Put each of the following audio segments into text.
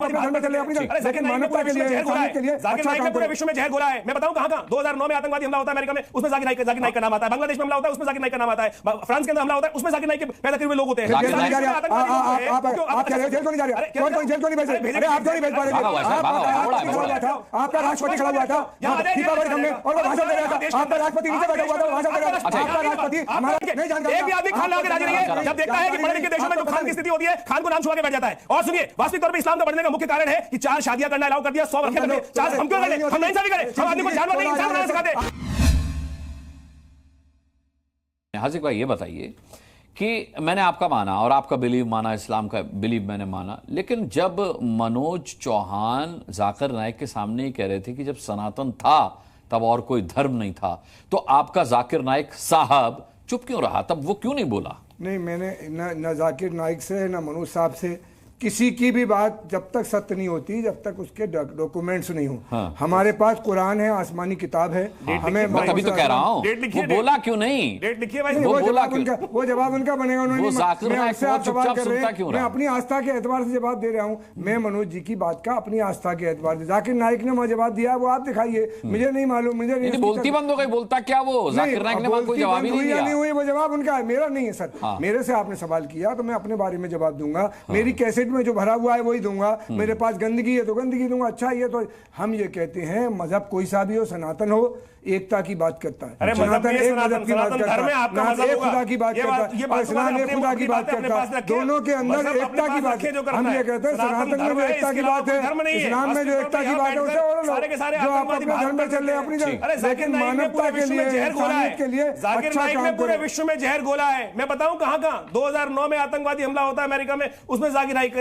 लेकिन मानवता के लिए जाकिर नाइक ने पूरे विश्व में जहर घोला है। मैं बताऊं कहां 2009 में आतंकवादी हमला होता है अमेरिका में, उसमें जाकिर नाइक का नाम आता है। बांग्लादेश में हमला होता है, उसमें जाकिर नाइक का नाम आता है। फ्रांस के अंदर हमला होता है, उसमें जाकिर नाइक के पैदा किए हुए लोग होते हैं। आप जेल क्यों नहीं जा रहे? कौन जेल क्यों नहीं भेज रहे? अरे आप क्यों नहीं भेज पा रहे? आपका राष्ट्रपति खड़ा हुआ था फीफा वर्ल्ड कप में और वो भाषण दे रहा था। आपका राष्ट्रपति नीचे बैठा हुआ था, वो भाषण दे रहा था। आपका राष्ट्रपति हमारा नहीं जानता। एक भी आदमी खान लगा के राजी नहीं है। जब देखता है कि बड़े लिखे देशों में जो खान की स्थिति होती है, खान को नाम छुआ के बैठ जाता है। और सुनिए, वास्तविक तौर पे इस्लाम का बढ़ने का मुख्य कारण है कि 4 शादियां करना अलाउ कर दिया, 100 रखे थे। 4 हम क्यों करें? हम इंसान भी करें। हम आदमी को जानवर नहीं इंसान बनाना सिखाते। हाजिक भाई ये बताइए कि मैंने आपका माना और आपका बिलीव माना, इस्लाम का बिलीव मैंने माना, लेकिन जब मनोज चौहान जाकिर नाइक के सामने ही कह रहे थे कि जब सनातन था तब और कोई धर्म नहीं था, तो आपका जाकिर नाइक साहब चुप क्यों रहा? तब वो क्यों नहीं बोला? नहीं, मैंने न जाकिर नाइक से न मनोज साहब से किसी की भी बात जब तक सत्य नहीं होती, जब तक उसके डॉक्यूमेंट्स नहीं हो। हाँ। हमारे पास कुरान है, आसमानी किताब है। हमें मैं तभी तो कह रहा हूँ वो बोला क्यों नहीं? डेट लिखिए भाई। वो जवाब उनका बनेगा। उन्होंने आप सवाल कर रहे हैं, मैं अपनी आस्था के एतबार से जवाब दे रहा हूँ। मैं मनोज जी की बात का अपनी आस्था के एतबार से, जाकिर नाइक ने मुझे जवाब दिया, वो आप दिखाइए, मुझे नहीं मालूम। मुझे बोलती बंद हो गई, बोलता क्या वो? जाकिर नाइक ने कोई जवाब ही नहीं दिया। नहीं हुई, वो जवाब उनका है, मेरा नहीं है सर। मेरे से आपने सवाल किया तो मैं अपने बारे में जवाब दूंगा। मेरी कैसेट में जो भरा हुआ है वही दूंगा। मेरे पास गंदगी है तो गंदगी दूंगा। अच्छा, ये तो हम ये कहते हैं मजहब कोई सा भी हो, सनातन हो, एकता की बात करता है। अरे सनातन एक मजहब की बात करता है, एक खुदा की बात करता है, और इस्लाम एक खुदा की बात करता है। दोनों के अंदर एकता की बात है। हम ये कहते हैं सनातन में जो एकता की बात है, इस्लाम में जो एकता की बात है, उसे और जो आप अपने धर्म में चल रहे हैं अपनी जगह, लेकिन मानवता के लिए, इंसानियत के लिए अच्छा काम पूरे विश्व में जहर घोला है। मैं बताऊं कहां 2009 में आतंकवादी हमला होता है अमेरिका में, उसमें जाकिर नाइक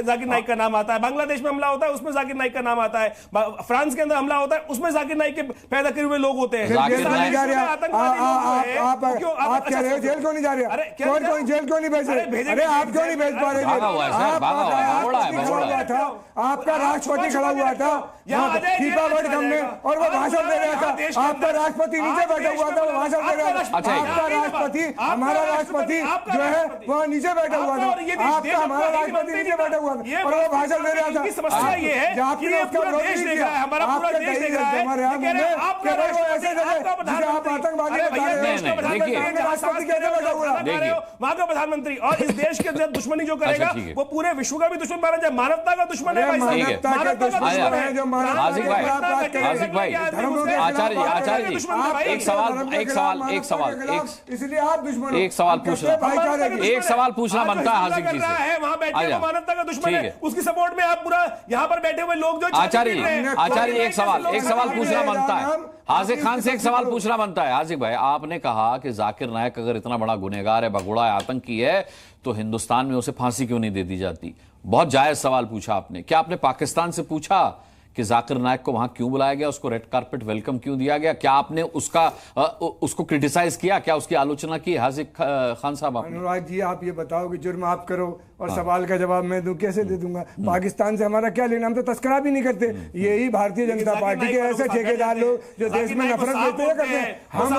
का नाम आता है। बांग्लादेश में हमला होता है, उसमें जाकिर नाइक का नाम आता है। फ्रांस के अंदर हमला होता है, उसमें जाकिर नाइक के पैदा किए हुए लोग होते हैं। आप कह रहे हो जेल क्यों नहीं जा रहे? कौन जेल क्यों नहीं भेज रहे? अरे आप क्यों नहीं भेज पा रहे? आपका राष्ट्रपति खड़ा हुआ था फीफा वर्ल्ड कप में और वो भाषण दे रहा था। आपका राष्ट्रपति नीचे बैठा हुआ था, वो भाषण दे रहा था। आपका राष्ट्रपति, हमारा राष्ट्रपति जो है वहाँ नीचे बैठा हुआ था। आपका हमारा राष्ट्रपति नीचे बैठा हुआ था और वो भाषण दे रहा था। समस्या ये है कि ये पूरा देश देख रहा है, हमारा पूरा देश देख रहा है। वहां का प्रधानमंत्री और इस देश के अंदर दुश्मनी जो करेगा वो पूरे विश्व का भी दुश्मन माना जाए, मानवता का दुश्मन है। आचार्य जी इसलिए आप दुश्मन, एक सवाल पूछना बनता है हाजिक जी से। वहां बैठे मानवता का दुश्मन है, उसकी सपोर्ट में आप पूरा यहाँ पर बैठे हुए लोग जो आचार्य एक सवाल पूछना बनता है। हाजिक खान से एक सवाल पूछना बनता है। हाजिक भाई, आपने कहा कि जाकिर नाइक अगर इतना बड़ा गुनहगार है, भगोड़ा है, आतंकी है, तो हिंदुस्तान में उसे फांसी क्यों नहीं दे दी जाती? बहुत जायज सवाल पूछा आपने। क्या आपने पाकिस्तान से पूछा कि जाकिर नाइक को वहां क्यों बुलाया गया, उसको रेड कारपेट वेलकम क्यों दिया गया? क्या आपने उसको क्रिटिसाइज किया, क्या उसकी आलोचना की? हाजिक खान साहब, अनुराग जी, आप ये बताओ कि जुर्म आप करो और सवाल का जवाब मैं दूं, कैसे दे दूंगा? पाकिस्तान से हमारा क्या लेना? हम तो तस्करा भी नहीं करते। यही भारतीय जनता पार्टी के ऐसे ठेकेदार लोग जो देश में नफरत देते हैं करते हैं, हम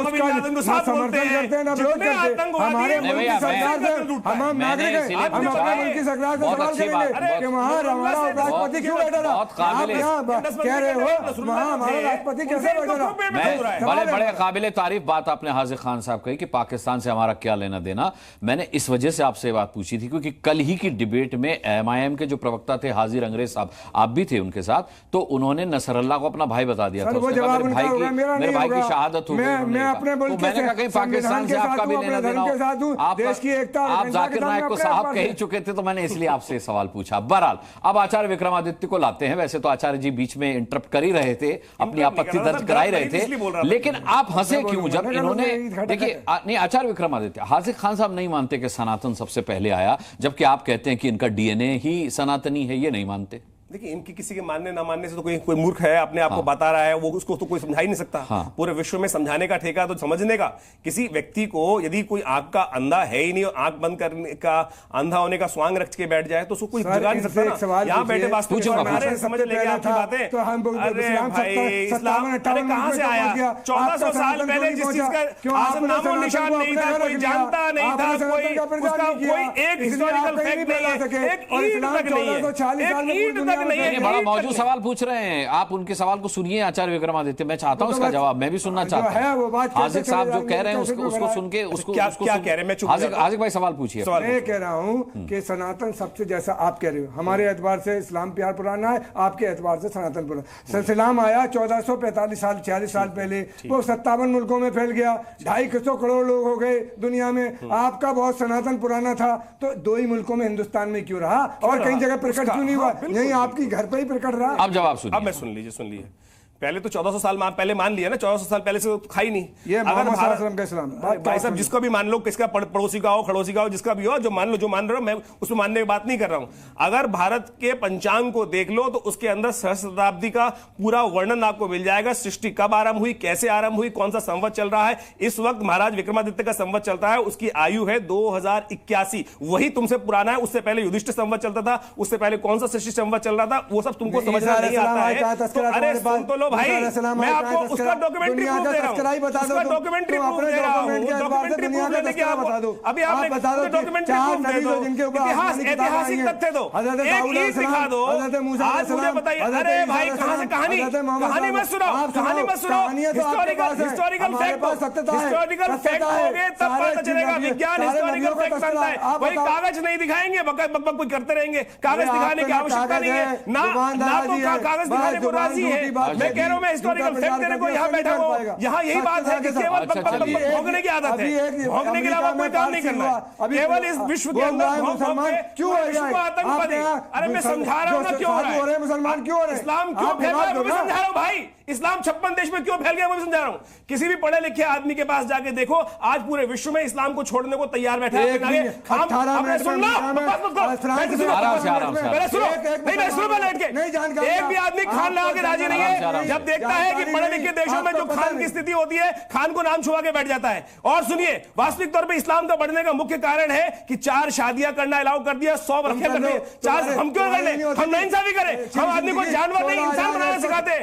उसका समर्थन करते हैं, ना विरोध करते। हमारे मुल्क की सरकार से हम नागरिक हैं, हम अपने मुल्क की सरकार से सवाल करेंगे कि वहाँ हमारा राष्ट्रपति क्यों बैठा रहा? आप यहाँ कह रहे हो वहाँ हमारा राष्ट्रपति कैसे बैठा रहा? बड़े काबिल तारीफ बात आपने हाजिक खान साहब कही कि पाकिस्तान से हमारा क्या लेना देना। मैंने इस वजह से आपसे बात पूछी थी क्योंकि कल ही की डिबेट में एमआईएम के जो प्रवक्ता थे हाजिर अंग्रेज साहब, आप भी थे उनके साथ, तो उन्होंने नसरल्ला को अपना भाई बता दिया था। मेरे भाई की शहादत हो गई। मैंने कहा कहीं पाकिस्तान से आपका भी लेना देना हो। आप जाकिर नाइक को साहब कह ही चुके थे, तो मैंने इसलिए आपसे सवाल पूछा। बहरहाल, अब आचार्य विक्रमादित्य को लाते हैं। वैसे तो आचार्य जी बीच में इंटरप्ट कर ही रहे थे, अपनी आपत्ति दर्ज करा ही रहे थे, लेकिन आप हंसे क्यों जब इन्होंने? देखिए, नहीं, आचार्य विक्रमादित्य, हाजिक खान साहब नहीं मानते कि सनातन सबसे पहले आया, जबकि आप कहते हैं कि इनका डीएनए ही सनातनी है। ये नहीं मानते? देखिए, इनकी किसी के मानने ना मानने से तो कोई मूर्ख है, अपने आप को बता रहा है, वो उसको तो कोई समझा ही नहीं सकता। पूरे विश्व में समझाने का ठेका तो समझने का। किसी व्यक्ति को यदि कोई आंख का अंधा है ही नहीं, आंख बंद करने का, अंधा होने का स्वांग रख के बैठ जाए तो उसको कोई जगा नहीं सकता। यहाँ बैठे वास्तविक समझ लेंगे आपकी बातें। अरे भाई, इस्लाम कहां से आया? 1400 साल पहले जिस चीज का नामो निशान नहीं था, कोई जानता नहीं था, कोई उसका कोई एक हिस्टोरिकल फैक्ट नहीं है, एक ईंट तक नहीं है, एक ईंट तक कि नहीं है? बड़ा मौजूद सवाल पूछ रहे हैं आप, उनके सवाल को सुनिए आचार्य विक्रमादित्य। मैं चाहता हूं इसका जवाब, मैं भी सुनना चाहता हूं। हाजिक साहब जो कह रहे हैं उसको सुन के उसको क्या कह रहे हैं? मैं चुप हाजिक भाई सवाल पूछिए। मैं कह रहा हूं कि सनातन सबसे, जैसा आप कह रहे हो, हमारे एतबार से इस्लाम प्यार पुराना है, आपके एतबार से सनातन पुराना। इस्लाम आया 1445 साल 46 साल पहले, वो 57 मुल्कों में फैल गया, 250 करोड़ लोग हो गए दुनिया में। आपका बहुत सनातन पुराना था, तो 2 ही मुल्कों में हिंदुस्तान में क्यों रहा और कई जगह प्रकट क्यों नहीं हुआ? यही आपकी घर पे ही प्रकट रहा। अब जवाब सुनिए। अब मैं सुन लीजिए। पहले तो 1400 साल पहले मान लिया ना, 1400 साल पहले से तो खा ही नहीं। ये अगर भारत का इस्लाम भाई साहब, जिसको भी मान लो, किसका पड़ोसी का हो, खड़ोसी का हो, जिसका भी हो, जो मान रहे हो, मैं उसमें मानने की बात नहीं कर रहा हूं। अगर भारत के पंचांग को देख लो तो उसके अंदर सहस्त्राब्दी का पूरा वर्णन आपको मिल जाएगा। सृष्टि कब आरंभ हुई, कैसे आरंभ हुई, कौन सा संवत चल रहा है। इस वक्त महाराज विक्रमादित्य का संवत चलता है, उसकी आयु है 2081। वही तुमसे पुराना है। उससे पहले युधिष्ठिर संवत चलता था, उससे पहले कौन सा सृष्टि संवत चल रहा था, वो सब तुमको समझना नहीं आता है। अरे सुन तो लो भाई, मैं आपको उसका डॉक्यूमेंट्री प्रूफ दे रहा हूं, उसका डॉक्यूमेंट्री प्रूफ दे रहा हूं। डॉक्यूमेंट्री प्रूफ लेने के अभी आपने डॉक्यूमेंट्री प्रूफ दे दो, इतिहास, ऐतिहासिक तथ्य दो, एक ही दिखा दो। आज मुझे बताइए, अरे भाई कहां से कहानी मत सुनाओ, कहानी मत सुनाओ। हिस्टोरिकल फैक्ट होगे तब पता चलेगा। विज्ञान हिस्टोरिकल फैक्ट बनता है, वही कागज नहीं दिखाएंगे, बक कोई करते रहेंगे। कागज दिखाने की आवश्यकता नहीं है ना तो कागज दिखाने को राजी है। मैं कह रहा हूं, मैं हिस्टोरिकल फैक्ट देने को यहाँ बैठा हूँ। यहाँ यही बात है कि केवल भोगने की आदत है, भोगने के अलावा कोई काम नहीं करना है। केवल इस विश्व के अंदर क्यों आतंकवादी? अरे मैं समझा रहा हूँ ना क्यों हो रहा है, मुसलमान क्यों हो रहे हैं, इस्लाम क्यों फैल रहा है वो भी समझा रहा हूँ भाई। इस्लाम 56 देश में क्यों फैल गया वो भी समझा रहा हूं। किसी भी पढ़े लिखे आदमी के पास जाके देखो, आज पूरे विश्व में इस्लाम को छोड़ने को तैयार बैठा है। एक भी आदमी खान लगा के राजी नहीं है। जब देखता है कि पढ़े लिखे देशों में जो खान की स्थिति होती है, खान को नाम छुपा के बैठ जाता है। और सुनिए, वास्तविक तौर पर इस्लाम का बढ़ने का मुख्य कारण है कि 4 शादियां करना अलाउ कर दिया, 100 रखे कर दिए। 4 हम क्यों कर ले? हम नाइंसाफी करें? हम आदमी को जानवर नहीं इंसान बनाना सिखाते।